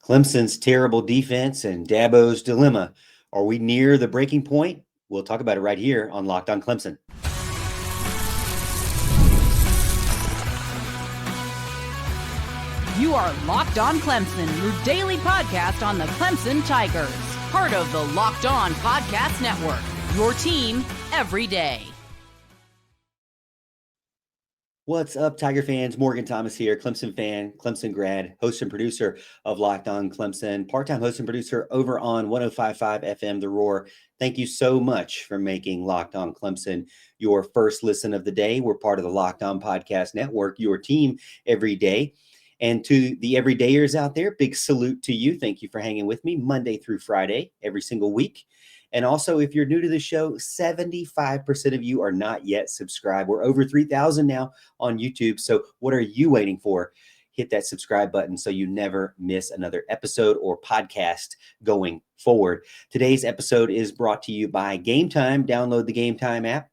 Clemson's terrible defense and Dabo's dilemma. Are we near the breaking point? We'll talk about it right here on Locked on Clemson. You are Locked on Clemson, your daily podcast on the Clemson Tigers. Part of the Locked on Podcast Network, your team every day. What's up, Tiger fans? Morgan Thomas here, Clemson fan, Clemson grad, host and producer of Locked on Clemson, part-time host and producer over on 105.5 FM The Roar. Thank you so much for making Locked on Clemson your first listen of the day. We're part of the Locked on Podcast Network, your team every day. And to the everydayers out there, big salute to you. Thank you for hanging with me Monday through Friday, every single week. And also, if you're new to the show, 75% of you are not yet subscribed. We're over 3,000 now on YouTube. So what are you waiting for? Hit that subscribe button so you never miss another episode or podcast going forward. Today's episode is brought to you by Game Time. Download the Game Time app,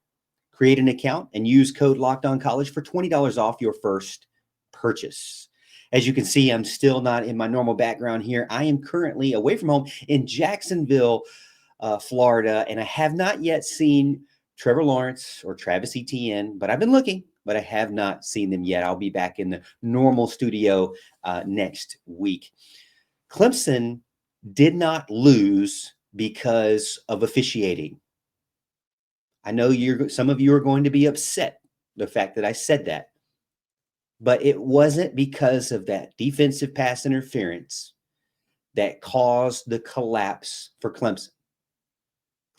create an account, and use code LOCKEDONCollege for $20 off your first purchase. As you can see, I'm still not in my normal background here. I am currently away from home in Jacksonville, Florida, and I have not yet seen Trevor Lawrence or Travis Etienne, but I've been looking, but I have not seen them yet. I'll be back in the normal studio next week. Clemson did not lose because of officiating. I know some of you are going to be upset the fact that I said that, but it wasn't because of that defensive pass interference that caused the collapse for Clemson.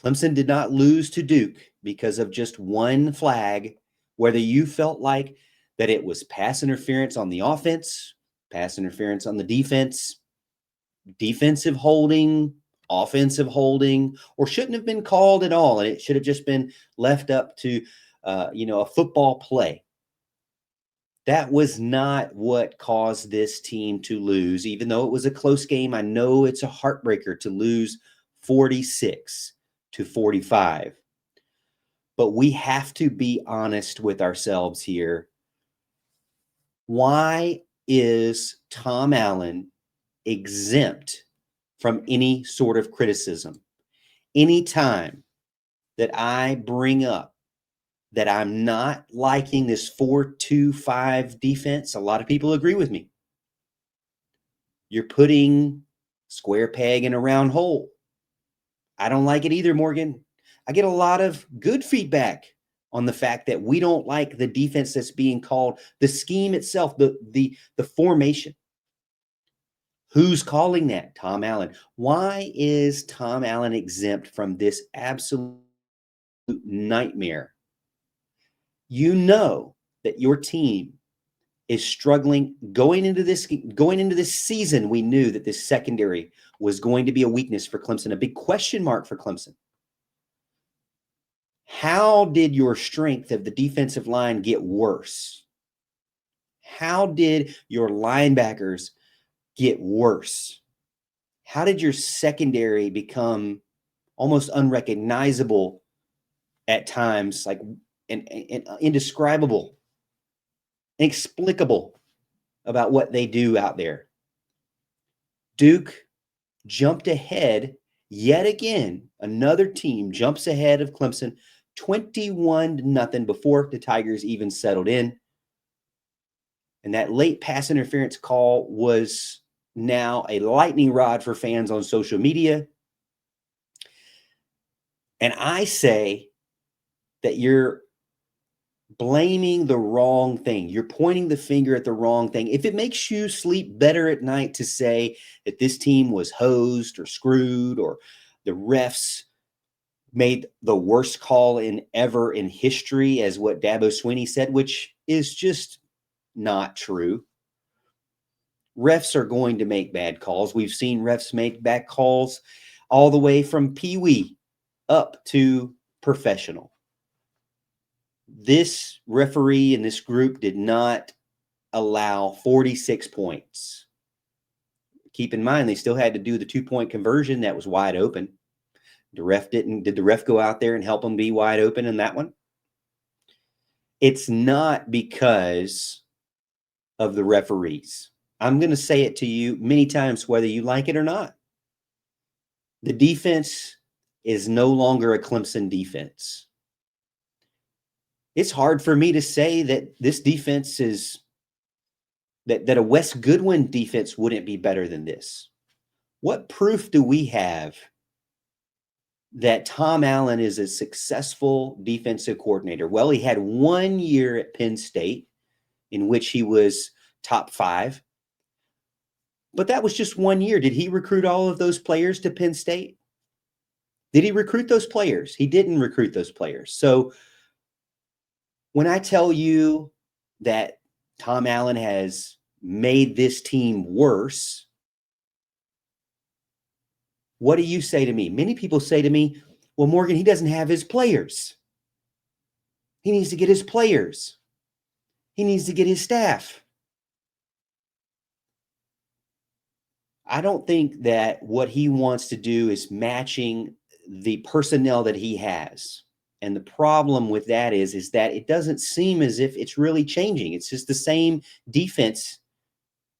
Clemson did not lose to Duke because of just one flag, whether you felt like that it was pass interference on the offense, pass interference on the defense, defensive holding, offensive holding, or shouldn't have been called at all, and it should have just been left up to a football play. That was not what caused this team to lose, even though it was a close game. I know it's a heartbreaker to lose 46-45. But we have to be honest with ourselves here. Why is Tom Allen exempt from any sort of criticism? Anytime that I bring up that I'm not liking this 4-2-5 defense, a lot of people agree with me. You're putting square peg in a round hole. I don't like it either, Morgan. I get a lot of good feedback on the fact that we don't like the defense that's being called, the scheme itself, the formation. Who's calling that? Tom Allen. Why is Tom Allen exempt from this absolute nightmare? You know that your team is struggling going into this season. We knew that this secondary was going to be a weakness for Clemson, a big question mark for Clemson. How did your strength of the defensive line get worse? How did your linebackers get worse? How did your secondary become almost unrecognizable at times, like and indescribable, inexplicable about what they do out there? Duke jumped ahead yet again. Another team jumps ahead of Clemson 21-0 before the Tigers even settled in. And that late pass interference call was now a lightning rod for fans on social media. And I say that you're blaming the wrong thing. You're pointing the finger at the wrong thing. If it makes you sleep better at night to say that this team was hosed or screwed or the refs made the worst call ever in history, as what Dabo Swinney said, which is just not true. Refs are going to make bad calls. We've seen refs make bad calls all the way from peewee up to professional. This referee and this group did not allow 46 points. Keep in mind, they still had to do the 2-point conversion that was wide open. The ref didn't. Did the ref go out there and help them be wide open in that one? It's not because of the referees. I'm going to say it to you many times, whether you like it or not. The defense is no longer a Clemson defense. It's hard for me to say that this defense is that a Wes Goodwin defense wouldn't be better than this. What proof do we have that Tom Allen is a successful defensive coordinator? Well, he had 1 year at Penn State in which he was top 5. But that was just 1 year. Did he recruit all of those players to Penn State? Did he recruit those players? He didn't recruit those players. So when I tell you that Tom Allen has made this team worse, what do you say to me? Many people say to me, well, Morgan, he doesn't have his players. He needs to get his players. He needs to get his staff. I don't think that what he wants to do is matching the personnel that he has. And the problem with that is that it doesn't seem as if it's really changing. It's just the same defense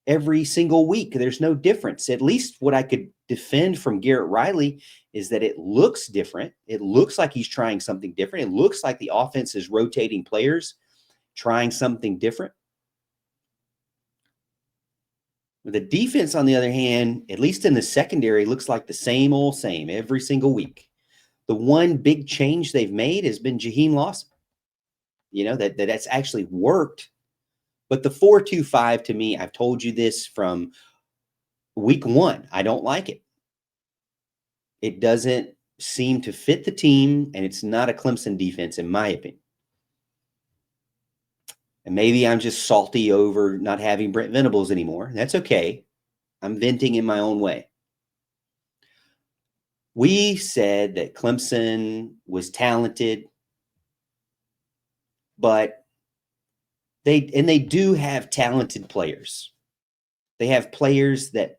every single week. There's no difference. At least what I could defend from Garrett Riley is that it looks different. It looks like he's trying something different. It looks like the offense is rotating players, trying something different. The defense, on the other hand, at least in the secondary, looks like the same old same every single week. The one big change they've made has been Jaheim Lawson. You know, that's actually worked. But the 4-2-5, to me, I've told you this from week 1. I don't like it. It doesn't seem to fit the team, and it's not a Clemson defense, in my opinion. And maybe I'm just salty over not having Brent Venables anymore. That's okay. I'm venting in my own way. We said that Clemson was talented, but they do have talented players. They have players that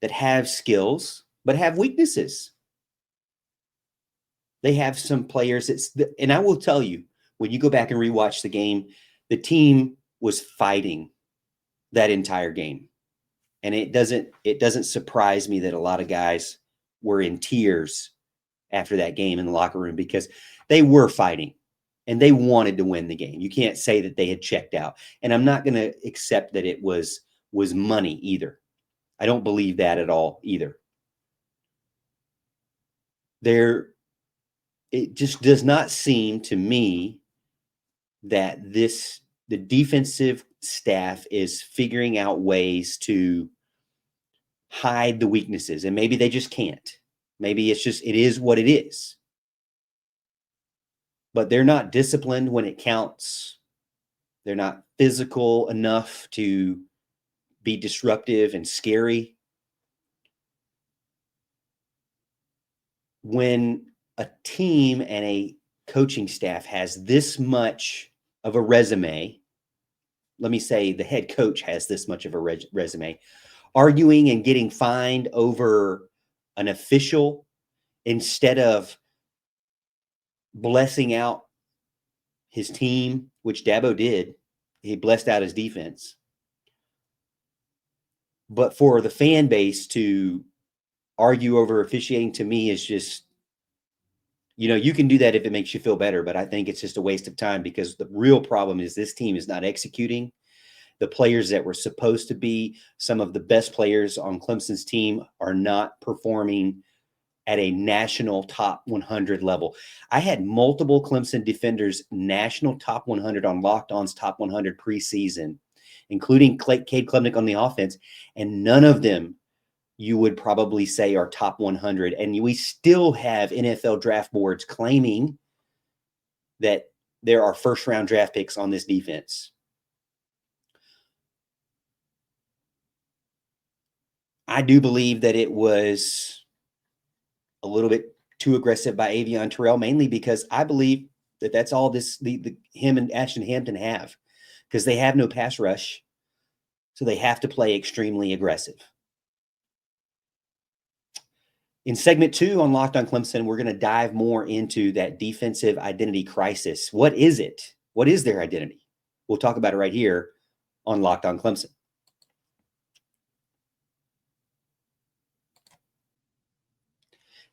have skills, but have weaknesses. They have some players and I will tell you, when you go back and rewatch the game, the team was fighting that entire game. And it doesn't surprise me that a lot of guys were in tears after that game in the locker room, because they were fighting and they wanted to win the game. You can't say that they had checked out. And I'm not going to accept that it was money either. I don't believe that at all either. It just does not seem to me that the defensive staff is figuring out ways to hide the weaknesses, and maybe they just can't. Maybe it is what it is. But they're not disciplined when it counts. They're not physical enough to be disruptive and scary. When a team and a coaching staff has this much of a resume, let me say the head coach has this much of a resume, arguing and getting fined over an official instead of blessing out his team, which Dabo did. He blessed out his defense. But for the fan base to argue over officiating, to me, is just, you can do that if it makes you feel better, but I think it's just a waste of time, because the real problem is this team is not executing. The players that were supposed to be some of the best players on Clemson's team are not performing at a national top 100 level. I had multiple Clemson defenders national top 100 on Locked On's top 100 preseason, including Cade Klubnik on the offense, and none of them you would probably say are top 100. And we still have NFL draft boards claiming that there are first-round draft picks on this defense. I do believe that it was a little bit too aggressive by Avion Terrell, mainly because I believe that that's all him and Ashton Hampton have, because they have no pass rush. So they have to play extremely aggressive. In segment 2 on Locked on Clemson, we're going to dive more into that defensive identity crisis. What is it? What is their identity? We'll talk about it right here on Locked on Clemson.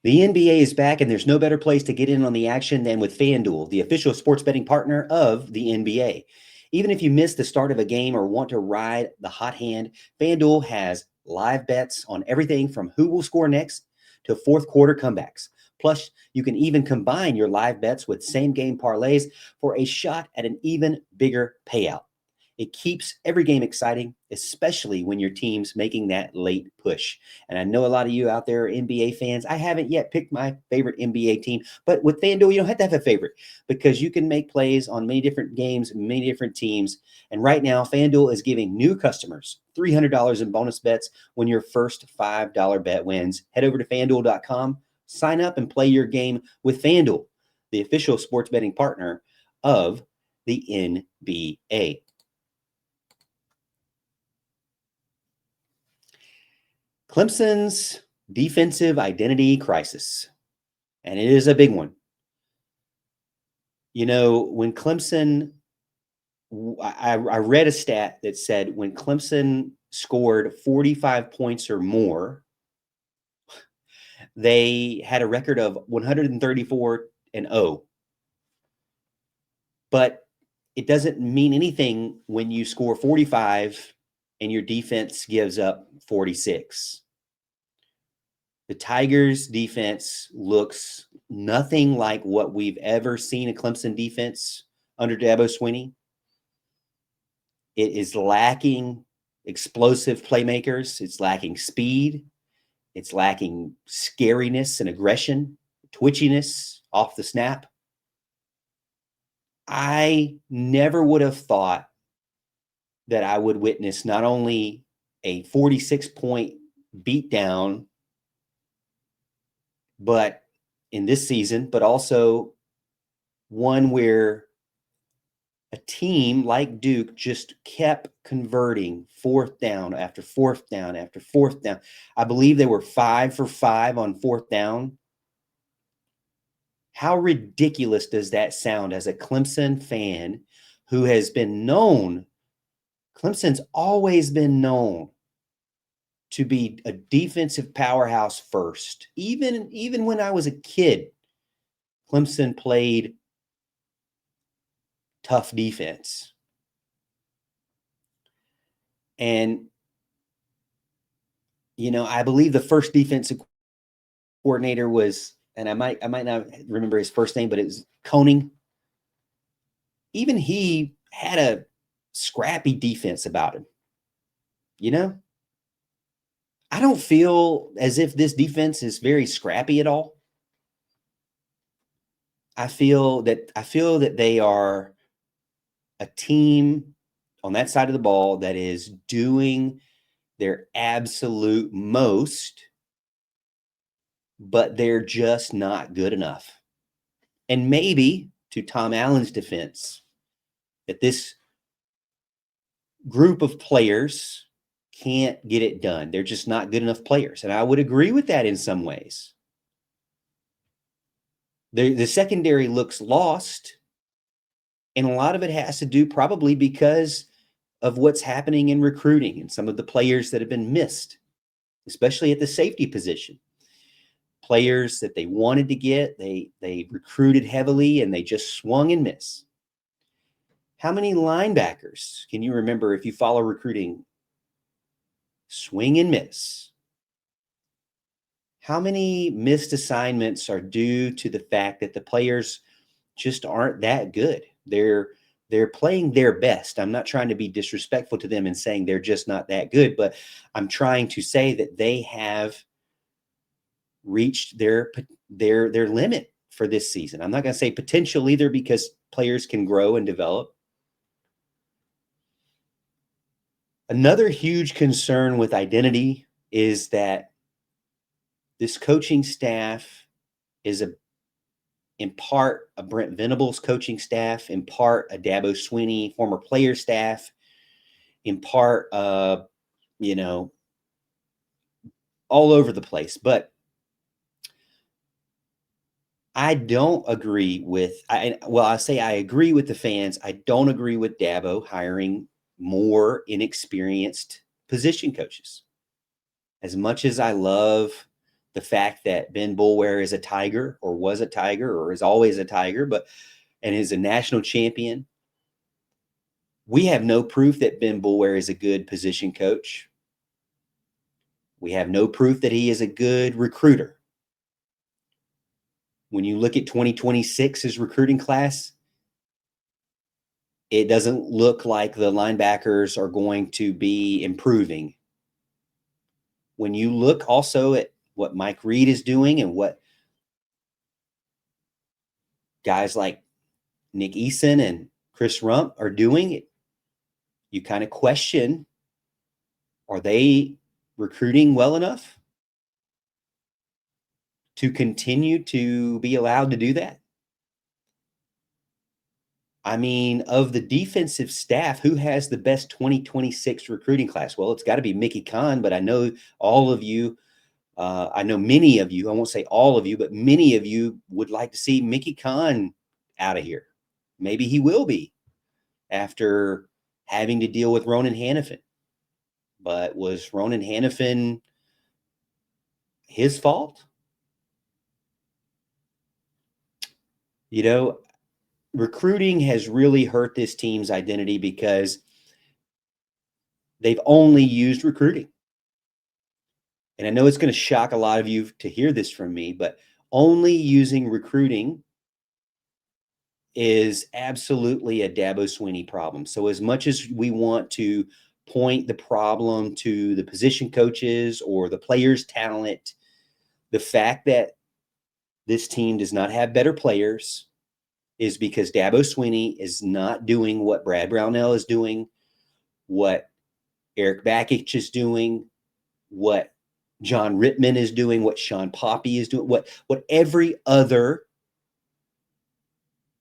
The NBA is back, and there's no better place to get in on the action than with FanDuel, the official sports betting partner of the NBA. Even if you miss the start of a game or want to ride the hot hand, FanDuel has live bets on everything from who will score next to fourth quarter comebacks. Plus, you can even combine your live bets with same-game parlays for a shot at an even bigger payout. It keeps every game exciting, especially when your team's making that late push. And I know a lot of you out there are NBA fans. I haven't yet picked my favorite NBA team, but with FanDuel, you don't have to have a favorite because you can make plays on many different games, many different teams. And right now, FanDuel is giving new customers $300 in bonus bets when your first $5 bet wins. Head over to FanDuel.com, sign up, and play your game with FanDuel, the official sports betting partner of the NBA. Clemson's defensive identity crisis, and it is a big one. You know, when Clemson, I read a stat that said when Clemson scored 45 points or more, they had a record of 134-0. But it doesn't mean anything when you score 45 and your defense gives up 46. The Tigers defense looks nothing like what we've ever seen a Clemson defense under Dabo Swinney. It is lacking explosive playmakers. It's lacking speed. It's lacking scariness and aggression, twitchiness off the snap. I never would have thought that I would witness not only a 46-point beatdown but in this season, but also one where a team like Duke just kept converting fourth down after fourth down after fourth down. I believe they were 5 for 5 on fourth down. How ridiculous does that sound as a Clemson fan who has been known? Clemson's always been known to be a defensive powerhouse first. Even when I was a kid, Clemson played tough defense. And, you know, I believe the first defensive coordinator was, and I might not remember his first name, but it was Koenig. Even he had a scrappy defense about him, you know? I don't feel as if this defense is very scrappy at all. I feel that they are a team on that side of the ball that is doing their absolute most, but they're just not good enough. And maybe, to Tom Allen's defense, that this group of players can't get it done. They're just not good enough players. And I would agree with that in some ways. The secondary looks lost. And a lot of it has to do probably because of what's happening in recruiting and some of the players that have been missed, especially at the safety position. Players that they wanted to get, they recruited heavily and they just swung and missed. How many linebackers can you remember, if you follow recruiting, swing and miss? How many missed assignments are due to the fact that the players just aren't that good? They're playing their best. I'm not trying to be disrespectful to them and saying they're just not that good, but I'm trying to say that they have reached their limit for this season. I'm not going to say potential either, because players can grow and develop. Another huge concern with identity is that this coaching staff is in part a Brent Venables coaching staff, in part a Dabo Swinney former player staff, in part, all over the place. But I don't agree with, I say I agree with the fans. I don't agree with Dabo hiring more inexperienced position coaches. As much as I love the fact that Ben Bulware is a Tiger or was a Tiger or is always a Tiger, and is a national champion. We have no proof that Ben Bulware is a good position coach. We have no proof that he is a good recruiter. When you look at 2026's recruiting class, it doesn't look like the linebackers are going to be improving. When you look also at what Mike Reed is doing and what guys like Nick Eason and Chris Rump are doing, you kind of question, are they recruiting well enough to continue to be allowed to do that? I mean, of the defensive staff, who has the best 2026 recruiting class? Well, it's got to be Mickey Kahn, but I know all of you, I know many of you, I won't say all of you, but many of you would like to see Mickey Kahn out of here. Maybe he will be after having to deal with Ronan Hannafin. But was Ronan Hannafin his fault? You know, recruiting has really hurt this team's identity because they've only used recruiting. And I know it's going to shock a lot of you to hear this from me, but only using recruiting is absolutely a Dabo Swinney problem. So as much as we want to point the problem to the position coaches or the players' talent, the fact that this team does not have better players is because Dabo Swinney is not doing what Brad Brownell is doing, what Eric Bakich is doing, what John Rittman is doing, what Sean Poppy is doing, what every other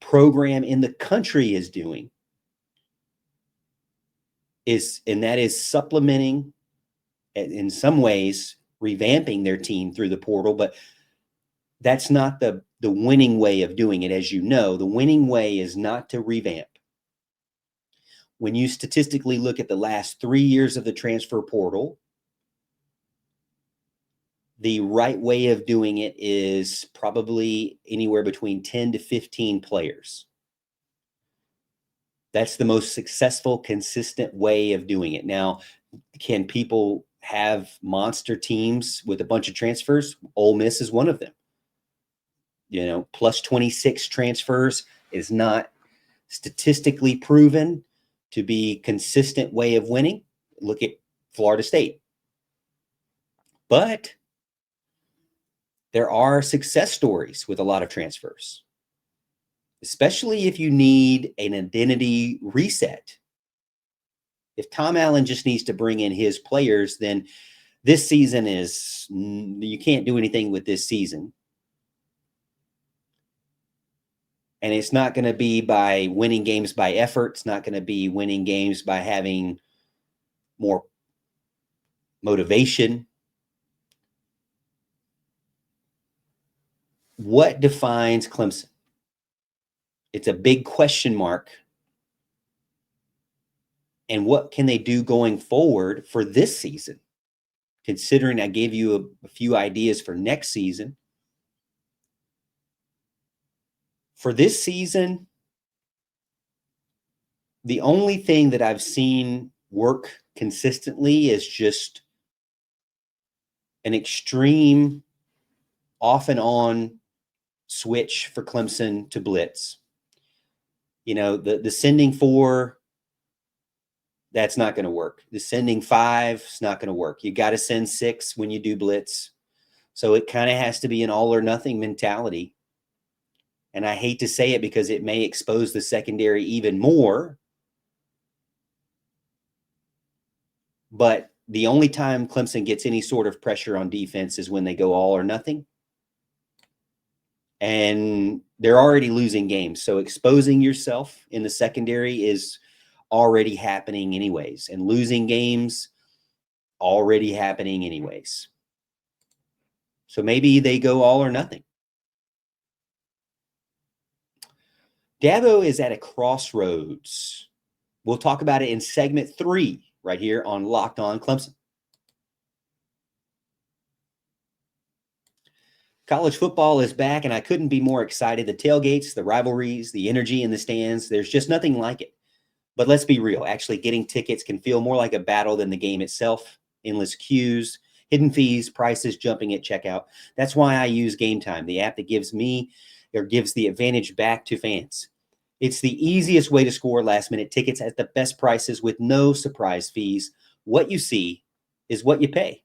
program in the country is doing, and that is supplementing, in some ways, revamping their team through the portal. But that's not the winning way of doing it. As you know, the winning way is not to revamp. When you statistically look at the last 3 years of the transfer portal, the right way of doing it is probably anywhere between 10 to 15 players. That's the most successful, consistent way of doing it. Now, can people have monster teams with a bunch of transfers? Ole Miss is one of them. You know, plus 26 transfers is not statistically proven to be consistent way of winning. Look at Florida State. But there are success stories with a lot of transfers, especially if you need an identity reset. If Tom Allen just needs to bring in his players, then this season you can't do anything with this season. And it's not going to be by winning games by effort. It's not going to be winning games by having more motivation. What defines Clemson? It's a big question mark. And what can they do going forward for this season? Considering I gave you a few ideas for next season. For this season, the only thing that I've seen work consistently is just an extreme off and on switch for Clemson to blitz. You know, the sending 4, that's not going to work. The sending 5 is not going to work. You got to send 6 when you do blitz. So it kind of has to be an all or nothing mentality. And I hate to say it because it may expose the secondary even more. But the only time Clemson gets any sort of pressure on defense is when they go all or nothing. And they're already losing games. So exposing yourself in the secondary is already happening anyways. And losing games already happening anyways. So maybe they go all or nothing. Dabo is at a crossroads. We'll talk about it in segment 3 right here on Locked On Clemson. College football is back, and I couldn't be more excited. The tailgates, the rivalries, the energy in the stands, there's just nothing like it. But let's be real. Actually, getting tickets can feel more like a battle than the game itself. Endless queues, hidden fees, prices jumping at checkout. That's why I use Game Time, the app that gives the advantage back to fans. It's the easiest way to score last-minute tickets at the best prices with no surprise fees. What you see is what you pay.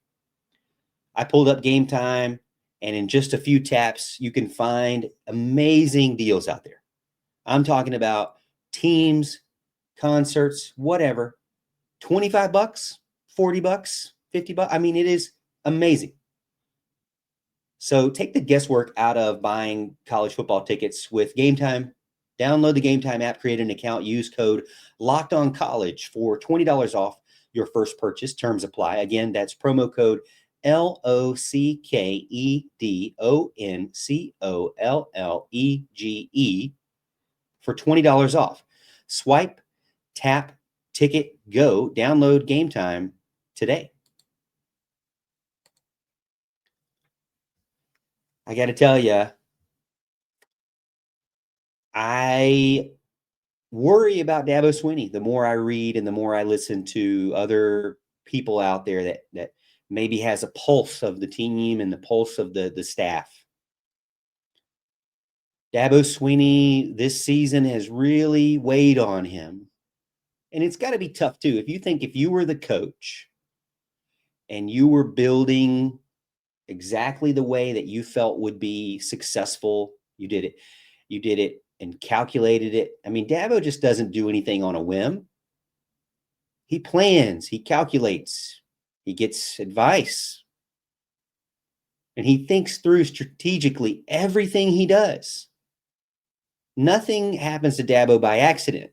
I pulled up Game Time, and in just a few taps, you can find amazing deals out there. I'm talking about teams, concerts, whatever. 25 bucks, 40 bucks, 50 bucks. I mean, it is amazing. So take the guesswork out of buying college football tickets with Game Time. Download the Game Time app, create an account, use code LOCKEDONCollege for $20 off your first purchase. Terms apply. Again, that's promo code LOCKEDONCOLLEGE for $20 off. Swipe, tap, ticket, go. Download Game Time today. I got to tell you, I worry about Dabo Swinney. The more I read and the more I listen to other people out there that maybe has a pulse of the team and the pulse of the staff. Dabo Swinney this season has really weighed on him. And it's got to be tough too. If you were the coach and you were building exactly the way that you felt would be successful, you did it and calculated it. I mean, Dabo just doesn't do anything on a whim. He plans, he calculates, he gets advice, and he thinks through strategically everything he does. Nothing happens to Dabo by accident.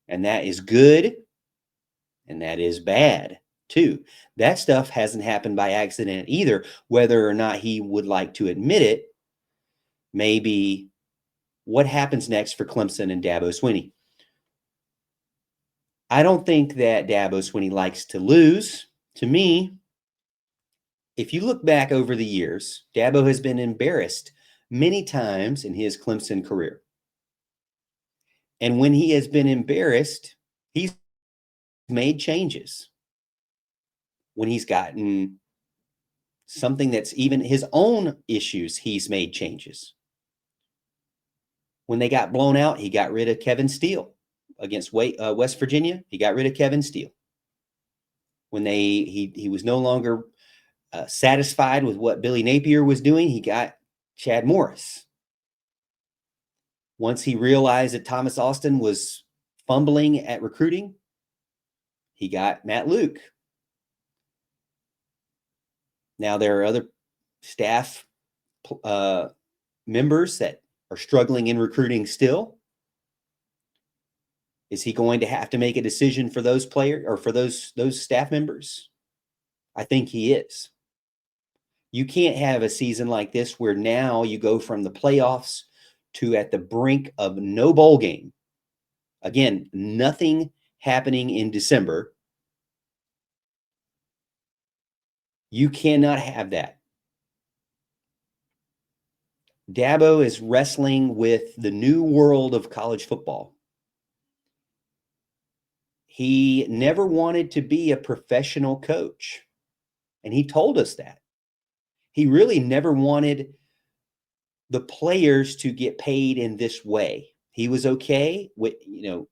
And that is good, and that is bad too. That stuff hasn't happened by accident either, whether or not he would like to admit it. Maybe what happens next for Clemson and Dabo Swinney. I don't think that Dabo Swinney likes to lose. To me, if you look back over the years, Dabo has been embarrassed many times in his Clemson career. And when he has been embarrassed, he's made changes. When he's gotten something that's even his own issues, he's made changes. When they got blown out, he got rid of Kevin Steele against West Virginia. He got rid of Kevin Steele. When he was no longer satisfied with what Billy Napier was doing, he got Chad Morris. Once he realized that Thomas Austin was fumbling at recruiting, he got Matt Luke. Now there are other staff members that are struggling in recruiting still. Is he going to have to make a decision for those players or for those staff members? I think he is. You can't have a season like this where now you go from the playoffs to at the brink of no bowl game. Again, nothing happening in December. You cannot have that. Dabo is wrestling with the new world of college football. He never wanted to be a professional coach, and he told us that. He really never wanted the players to get paid in this way. He was okay with, you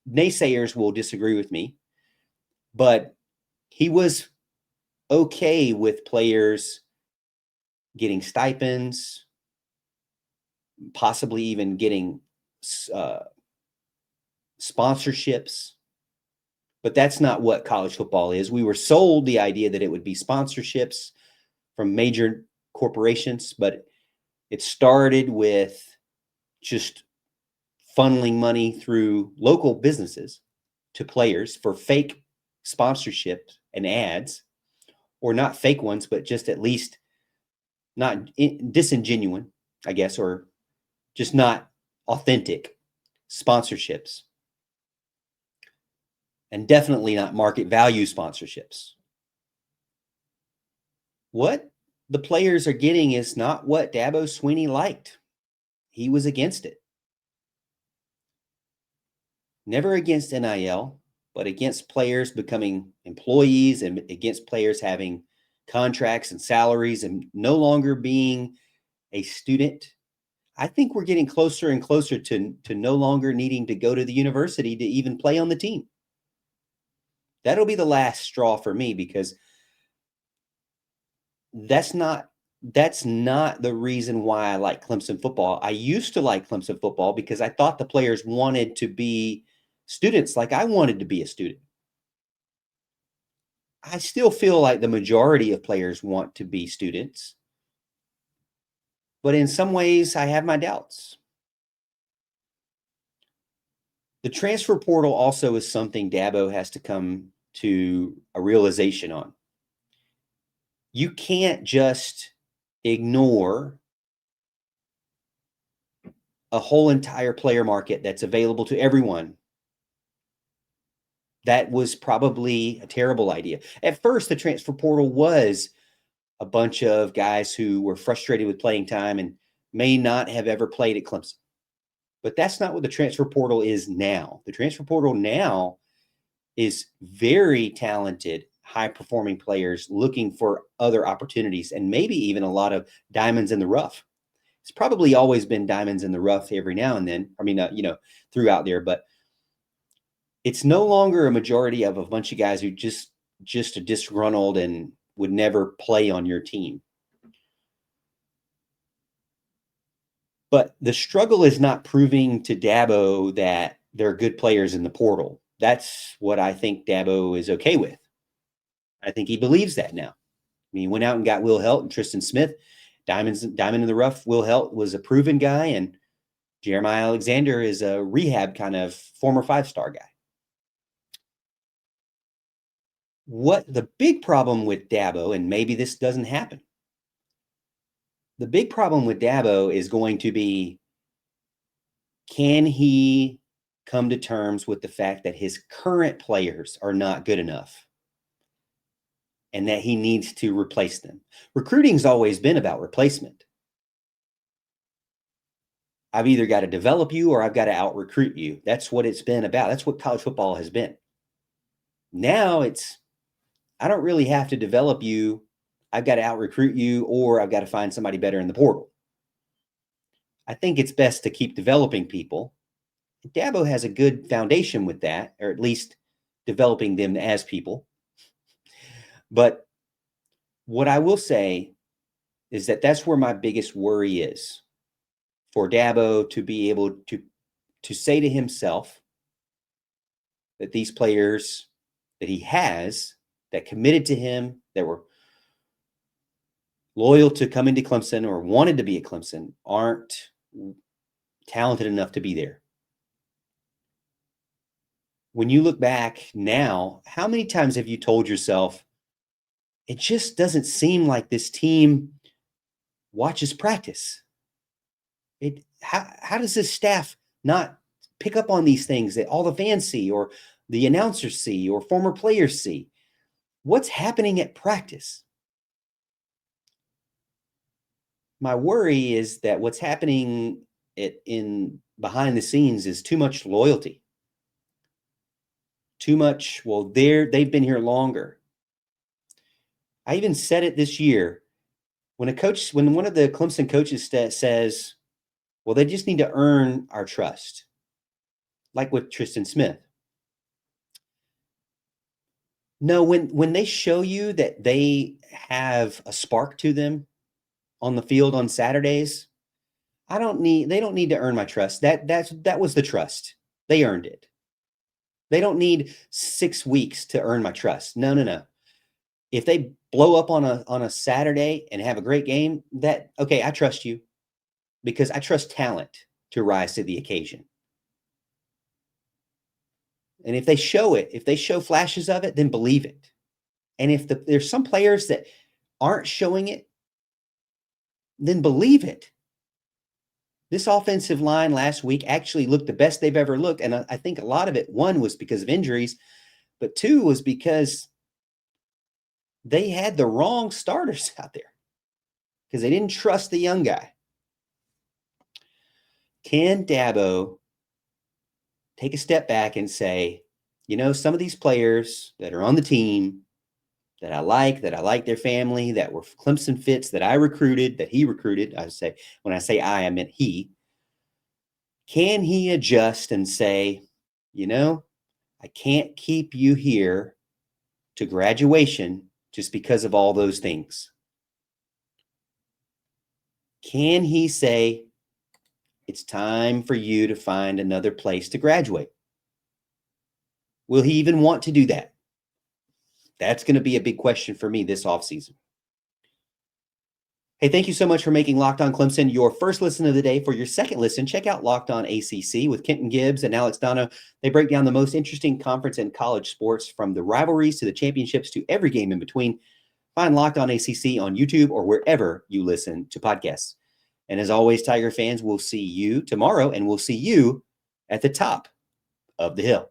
naysayers will disagree with me, but he was okay with players getting stipends, possibly even getting sponsorships. But that's not what college football is. We were sold the idea that it would be sponsorships from major corporations, but it started with just funneling money through local businesses to players for fake sponsorships and ads, or not fake ones, but just at least not disingenuine, I guess, or just not authentic sponsorships. And definitely not market value sponsorships. What the players are getting is not what Dabo Swinney liked. He was against it. Never against NIL, but against players becoming employees and against players having contracts and salaries and no longer being a student. I think we're getting closer and closer to no longer needing to go to the university to even play on the team. That'll be the last straw for me, because that's not the reason why I like Clemson football. I used to like Clemson football because I thought the players wanted to be students like I wanted to be a student. I still feel like the majority of players want to be students, but in some ways I have my doubts. The transfer portal also is something Dabo has to come to a realization on. You can't just ignore a whole entire player market that's available to everyone. That was probably a terrible idea. At first, the transfer portal was a bunch of guys who were frustrated with playing time and may not have ever played at Clemson. But that's not what the transfer portal is now. The transfer portal now is very talented, high-performing players looking for other opportunities and maybe even a lot of diamonds in the rough. It's probably always been diamonds in the rough every now and then. I mean, throughout there, but it's no longer a majority of a bunch of guys who just are disgruntled and would never play on your team. But the struggle is not proving to Dabo that they're good players in the portal. That's what I think Dabo is okay with. I think he believes that now. I mean, he went out and got Will Helt and Tristan Smith. Diamond in the rough. Will Helt was a proven guy, and Jeremiah Alexander is a rehab kind of former 5-star guy. What the big problem with Dabo, and maybe this doesn't happen, the big problem with Dabo is going to be, can he come to terms with the fact that his current players are not good enough and that he needs to replace them? Recruiting's always been about replacement. I've either got to develop you or I've got to out-recruit you. That's what it's been about. That's what college football has been. Now I don't really have to develop you. I've got to out-recruit you, or I've got to find somebody better in the portal. I think it's best to keep developing people. Dabo has a good foundation with that, or at least developing them as people. But what I will say is that that's where my biggest worry is, for Dabo to be able to say to himself that these players that he has, that committed to him, that were loyal to coming to Clemson or wanted to be at Clemson, aren't talented enough to be there. When you look back now, how many times have you told yourself, it just doesn't seem like this team watches practice? How does this staff not pick up on these things that all the fans see, or the announcers see, or former players see? What's happening at practice? My worry is that what's happening in behind the scenes is too much loyalty. Too much, well, they've been here longer. I even said it this year. When one of the Clemson coaches says, well, they just need to earn our trust, like with Tristan Smith. No, when they show you that they have a spark to them on the field on Saturdays, they don't need to earn my trust. That was the trust. They earned it. They don't need 6 weeks to earn my trust. No. If they blow up on a Saturday and have a great game, I trust you, because I trust talent to rise to the occasion. And if they show flashes of it, then believe it. And if there's some players that aren't showing it, then believe it. This offensive line last week actually looked the best they've ever looked. And I think a lot of it, one, was because of injuries, but two was because they had the wrong starters out there. because they didn't trust the young guy. Can Dabo take a step back and say, some of these players that are on the team that I like their family, that were Clemson fits, that I recruited, that he recruited, when I say I meant he. Can he adjust and say, I can't keep you here to graduation just because of all those things? Can he say, it's time for you to find another place to graduate? Will he even want to do that? That's going to be a big question for me this offseason. Hey, thank you so much for making Locked On Clemson your first listen of the day. For your second listen, check out Locked On ACC with Kenton Gibbs and Alex Dono. They break down the most interesting conference and college sports, from the rivalries to the championships to every game in between. Find Locked On ACC on YouTube or wherever you listen to podcasts. And as always, Tiger fans, we'll see you tomorrow, and we'll see you at the top of the hill.